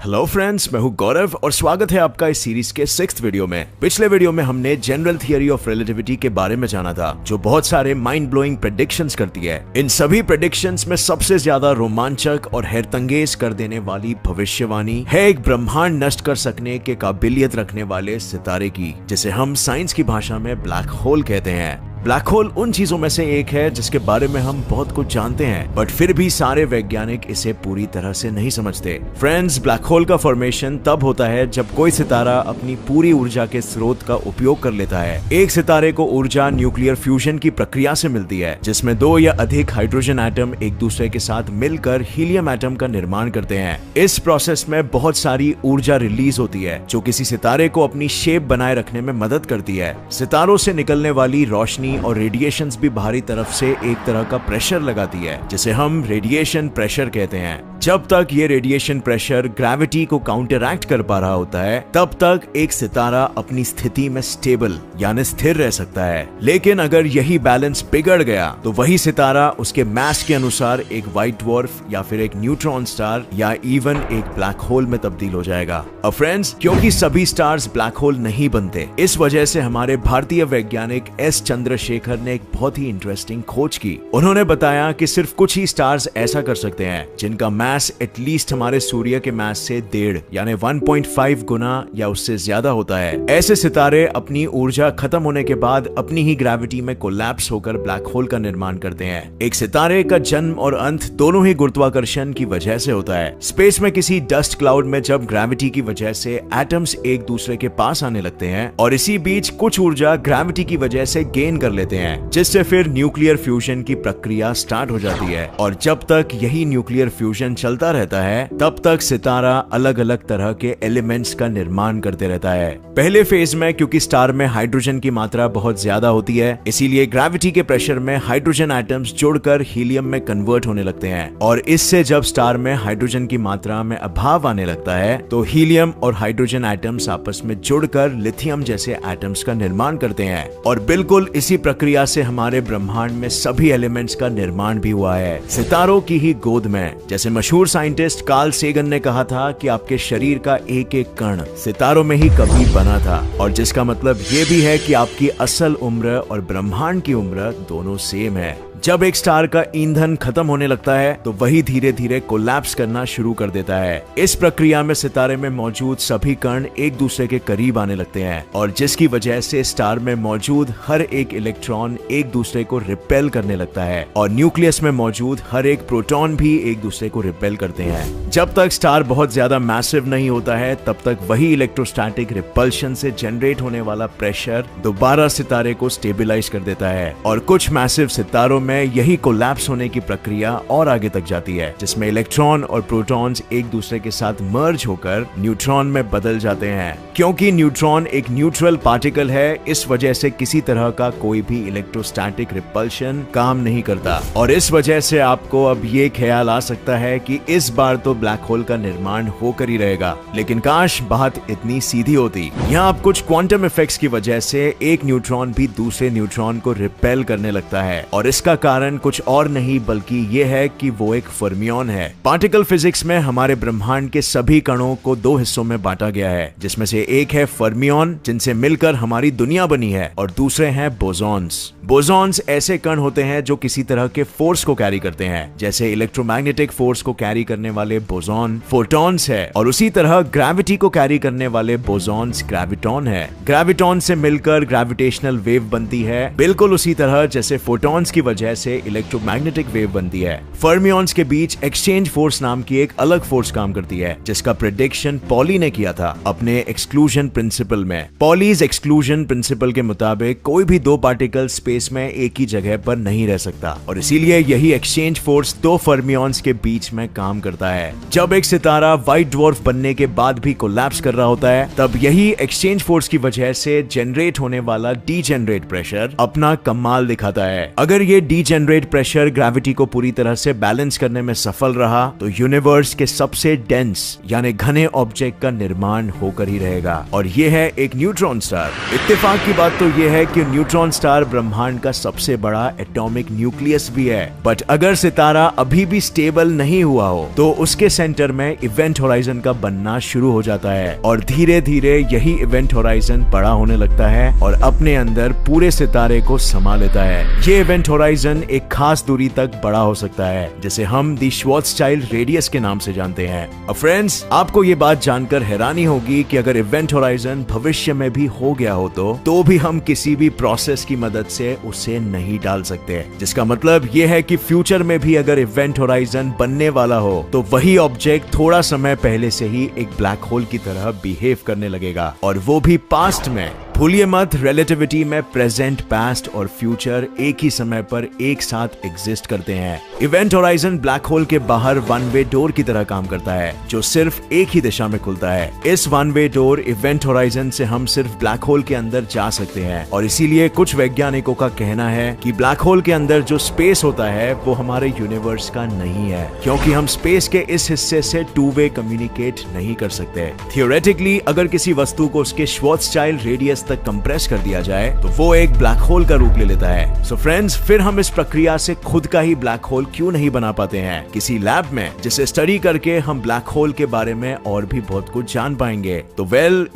Hello friends, मैं हूं गौरव और स्वागत है आपका इस सीरीज के 6th वीडियो में। पिछले वीडियो में हमने जनरल थियरी ऑफ रिलेटिविटी के बारे में जाना था, जो बहुत सारे माइंड ब्लोइंग प्रेडिक्शंस करती है। इन सभी प्रेडिक्शंस में सबसे ज्यादा रोमांचक और हैरतंगेज कर देने वाली भविष्यवाणी है एक ब्रह्मांड नष्ट कर सकने के काबिलियत रखने वाले सितारे की, जिसे हम साइंस की भाषा में ब्लैक होल कहते हैं। ब्लैक होल उन चीजों में से एक है जिसके बारे में हम बहुत कुछ जानते हैं, बट फिर भी सारे वैज्ञानिक इसे पूरी तरह से नहीं समझते। फ्रेंड्स, ब्लैक होल का फॉर्मेशन तब होता है जब कोई सितारा अपनी पूरी ऊर्जा के स्रोत का उपयोग कर लेता है। एक सितारे को ऊर्जा न्यूक्लियर फ्यूजन की प्रक्रिया से मिलती है, जिसमें 2 या अधिक हाइड्रोजन एटम एक दूसरे के साथ मिलकर हीलियम एटम का निर्माण करते हैं। इस प्रोसेस में बहुत सारी ऊर्जा रिलीज होती है, जो किसी सितारे को अपनी शेप बनाए रखने में मदद करती है। सितारों से निकलने वाली रोशनी और रेडिएशंस भी बाहरी तरफ से एक तरह का प्रेशर लगाती है, जिसे हम रेडिएशन प्रेशर कहते हैं। जब तक ये रेडिएशन प्रेशर ग्रेविटी को काउंटरएक्ट कर पा रहा होता है, तब तक एक सितारा अपनी स्थिति में स्टेबल यानी स्थिर रह सकता है। लेकिन अगर यही बैलेंस बिगड़ गया, तो वही सितारा उसके मास के अनुसार एक व्हाइट ड्वार्फ या फिर एक न्यूट्रॉन स्टार या इवन एक ब्लैक होल में तब्दील हो जाएगा। अब फ्रेंड्स, क्योंकि सभी स्टार्स ब्लैक होल नहीं बनते, इस वजह से हमारे भारतीय वैज्ञानिक एस चंद्रशेखर ने एक बहुत ही इंटरेस्टिंग खोज की। उन्होंने बताया कि सिर्फ कुछ ही स्टार्स ऐसा कर सकते हैं जिनका मास एटलीस्ट हमारे सूर्य के मास से 1.5 यानी 1.5 गुना या उससे ज्यादा होता है। ऐसे सितारे अपनी ऊर्जा खत्म होने के बाद अपनी ही ग्रेविटी में कोलैप्स होकर ब्लैक होल का निर्माण करते हैं। एक सितारे का जन्म और अंत दोनों ही गुरुत्वाकर्षण की वजह से होता है। स्पेस में किसी डस्ट क्लाउड में जब ग्रेविटी की वजह से एटम्स एक दूसरे के पास आने लगते हैं और इसी बीच कुछ ऊर्जा ग्रेविटी की वजह से गेन कर लेते हैं, जिससे फिर न्यूक्लियर फ्यूजन की प्रक्रिया स्टार्ट हो जाती है। और जब तक यही न्यूक्लियर फ्यूजन चलता रहता है, तब तक सितारा अलग अलग तरह के एलिमेंट्स का निर्माण करते रहता है। पहले फेज में क्योंकि स्टार में हाइड्रोजन की मात्रा बहुत ज्यादा होती है, इसीलिए ग्रेविटी के प्रेशर में हाइड्रोजन एटम्स जुड़कर हीलियम में कन्वर्ट होने लगते हैं। और इससे जब स्टार में हाइड्रोजन की मात्रा में अभाव आने लगता है, तो हीलियम और हाइड्रोजन एटम्स आपस में जुड़कर लिथियम जैसे एटम्स का निर्माण करते हैं। और बिल्कुल इसी प्रक्रिया से हमारे ब्रह्मांड में सभी एलिमेंट्स का निर्माण भी हुआ है, सितारों की ही गोद में। जैसे मशहूर साइंटिस्ट कार्ल सेगन ने कहा था कि आपके शरीर का एक एक कण सितारों में ही कभी बना था, और जिसका मतलब ये भी है कि आपकी असल उम्र और ब्रह्मांड की उम्र दोनों सेम है। जब एक स्टार का ईंधन खत्म होने लगता है, तो वही धीरे धीरे कोलैप्स करना शुरू कर देता है। इस प्रक्रिया में सितारे में मौजूद सभी कण एक दूसरे के करीब आने लगते हैं, और जिसकी वजह से स्टार में मौजूद हर एक इलेक्ट्रॉन एक दूसरे को रिपेल करने लगता है, और न्यूक्लियस में मौजूद हर एक प्रोटॉन भी एक दूसरे को रिपेल करते हैं। जब तक स्टार बहुत ज्यादा मैसिव नहीं होता है, तब तक वही इलेक्ट्रोस्टैटिक रिपल्शन से जनरेट होने वाला प्रेशर दोबारा सितारे को स्टेबलाइज कर देता है। और कुछ मैसिव सितारों में यही कोलैप्स होने की प्रक्रिया और आगे तक जाती है, जिसमें इलेक्ट्रॉन और प्रोटॉन्स एक दूसरे के साथ मर्ज होकर न्यूट्रॉन में बदल जाते हैं। क्योंकि न्यूट्रॉन एक न्यूट्रल पार्टिकल है, इस वजह से किसी तरह का कोई भी इलेक्ट्रोस्टैटिक रिपल्शन काम नहीं करता। और इस वजह से आपको अब ये ख्याल आ सकता है कि इस बार तो ब्लैक होल का निर्माण होकर ही रहेगा। लेकिन काश बात इतनी सीधी होती। यहाँ अब कुछ क्वांटम इफेक्ट्स की वजह से एक न्यूट्रॉन भी दूसरे न्यूट्रॉन को रिपेल करने लगता है, और इसका कारण कुछ और नहीं बल्कि ये है कि वो एक फर्मियन है। पार्टिकल फिजिक्स में हमारे ब्रह्मांड के सभी कणों को 2 हिस्सों में बांटा गया है, जिसमें से एक है फर्मियन, जिनसे मिलकर हमारी दुनिया बनी है, और दूसरे हैं बोसॉन्स। बोसॉन्स ऐसे कण होते हैं जो किसी तरह के फोर्स को कैरी करते हैं, जैसे इलेक्ट्रोमैग्नेटिक फोर्स को कैरी करने वाले बोसॉन फोटॉन्स है, और उसी तरह ग्रेविटी को कैरी करने वाले बोसॉन्स ग्रेविटॉन है। ग्रेविटॉन से मिलकर ग्रेविटेशनल वेव बनती है, बिल्कुल उसी तरह जैसे फोटॉन्स की वजह से इलेक्ट्रोमैग्नेटिक वेव बनती है। फर्मियंस के बीच एक्सचेंज फोर्स नाम की एक अलग फोर्स काम करती है, जिसका प्रेडिक्शन पॉली ने किया था अपने एक्सक्लूजन प्रिंसिपल में। पॉलीज एक्सक्लूजन प्रिंसिपल के मुताबिक कोई भी 2 पार्टिकल स्पेस में एक ही जगह पर नहीं रह सकता, और इसीलिए यही एक्सचेंज फोर्स 2 फर्मियंस के बीच में काम करता है। जब एक सितारा व्हाइट ड्वार्फ बनने के बाद भी कोलैप्स कर रहा होता है, तब यही एक्सचेंज फोर्स की वजह से जनरेट होने वाला डीजेनरेट प्रेशर अपना कमाल दिखाता है। अगर ये डीजेनरेट प्रेशर ग्रेविटी को पूरी तरह से बैलेंस करने में सफल रहा तो यूनिवर्स के सबसे डेंस यानी घने ऑब्जेक्ट का निर्माण होकर ही रहेगा, और ये है एक न्यूट्रॉन स्टार। इत्तेफाक की बात तो ये है कि न्यूट्रॉन स्टार ब्रह्मांड का सबसे बड़ा एटॉमिक न्यूक्लियस भी है, बट अगर सितारा अभी भी स्टेबल नहीं हुआ हो तो उसके सेंटर में इवेंट होराइजन का बनना शुरू हो जाता है, और धीरे धीरे यही इवेंट होराइजन बड़ा होने लगता है और अपने अंदर पूरे सितारे को समा लेता है। ये इवेंट होराइजन एक खास दूरी तक बड़ा हो सकता है, जिसे हम दी श्वार्ज़चाइल्ड रेडियस के नाम से जानते हैं। अब फ्रेंड्स, आपको ये बात जानकर हैरानी होगी कि अगर इवेंट होराइजन भविष्य में भी हो गया हो तो भी हम किसी भी प्रोसेस की मदद से उसे नहीं डाल सकते, जिसका मतलब ये है कि फ्यूचर में भी अगर इवेंट होराइजन बनने वाला हो तो वही ऑब्जेक्ट थोड़ा समय पहले से ही एक ब्लैक होल की तरह बिहेव करने लगेगा, और वो भी पास्ट में। भूलिए मत, रिलेटिविटी में प्रेजेंट, पास्ट और फ्यूचर एक ही समय पर एक साथ एग्जिस्ट करते हैं। इवेंट होराइजन ब्लैक होल के बाहर वन वे डोर की तरह काम करता है, जो सिर्फ एक ही दिशा में खुलता है। इस one way door event horizon से हम सिर्फ ब्लैक होल के अंदर जा सकते हैं, और इसीलिए कुछ वैज्ञानिकों का कहना है कि ब्लैक होल के अंदर जो स्पेस होता है वो हमारे यूनिवर्स का नहीं है, क्योंकि हम स्पेस के इस हिस्से से टू वे कम्युनिकेट नहीं कर सकते। थियोरेटिकली अगर किसी वस्तु को उसके श्वार्ज़चाइल्ड रेडियस तक कंप्रेस कर दिया जाए तो वो एक ब्लैक होल का रूप ले लेता है। सो फ्रेंड्स, फिर हम इस प्रक्रिया से खुद का ही ब्लैक होल क्यों नहीं बना पाते हैं किसी लैब में, जिसे स्टडी करके हम ब्लैक होल के बारे में और भी बहुत कुछ जान पाएंगे। तो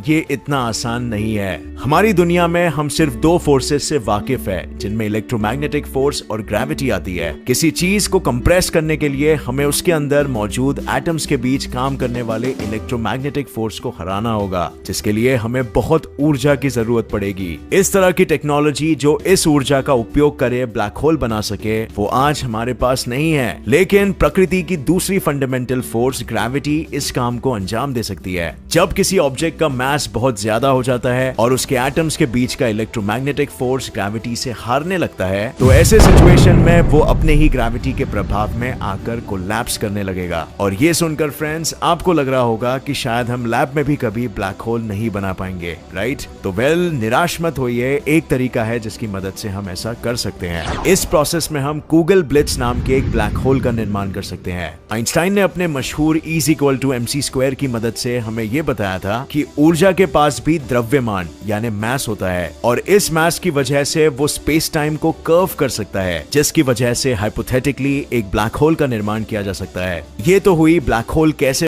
ये इतना आसान नहीं है। हमारी दुनिया में हम सिर्फ दो फोर्सेस से वाकिफ है, जिनमें इलेक्ट्रोमैग्नेटिक फोर्स और ग्रेविटी आती है। किसी चीज को कंप्रेस करने के लिए हमें उसके अंदर मौजूद एटम्स के बीच काम करने वाले इलेक्ट्रोमैग्नेटिक फोर्स को हराना होगा, जिसके लिए हमें बहुत ऊर्जा की जरूरत पड़ेगी। इस तरह की टेक्नोलॉजी जो इस ऊर्जा का उपयोग करे ब्लैक होल बना सके, वो आज हमारे पास नहीं है, लेकिन प्रकृति की दूसरी फंडामेंटल फोर्स ग्रेविटी इस काम को अंजाम दे सकती है। जब किसी ऑब्जेक्ट का मास बहुत ज्यादा हो जाता है और उसके एटम्स के बीच का इलेक्ट्रोमैग्नेटिक फोर्स ग्रेविटी से हारने लगता है, तो ऐसे सिचुएशन में वो अपने ही ग्रेविटी के प्रभाव में आकर कोलैप्स करने लगेगा। और ये सुनकर फ्रेंड्स, आपको लग रहा होगा कि शायद हम लैब में भी कभी ब्लैक होल नहीं बना पाएंगे, राइट? तो निराश मत होइए, एक तरीका है जिसकी मदद से हम ऐसा कर सकते हैं। इस प्रोसेस में हम कूगल ब्लिट्ज नाम के एक ब्लैक होल का निर्माण कर सकते हैं। आइंस्टाइन ने अपने मशहूर E=mc² की मदद से हमें यह बताया था कि ऊर्जा के पास भी द्रव्यमान यानी मैस होता है, और इस मैस की वजह से वो स्पेस टाइम को कर्व कर सकता है, जिसकी वजह से हाइपोथेटिकली एक ब्लैक होल का निर्माण किया जा सकता है। ये तो हुई ब्लैक होल कैसे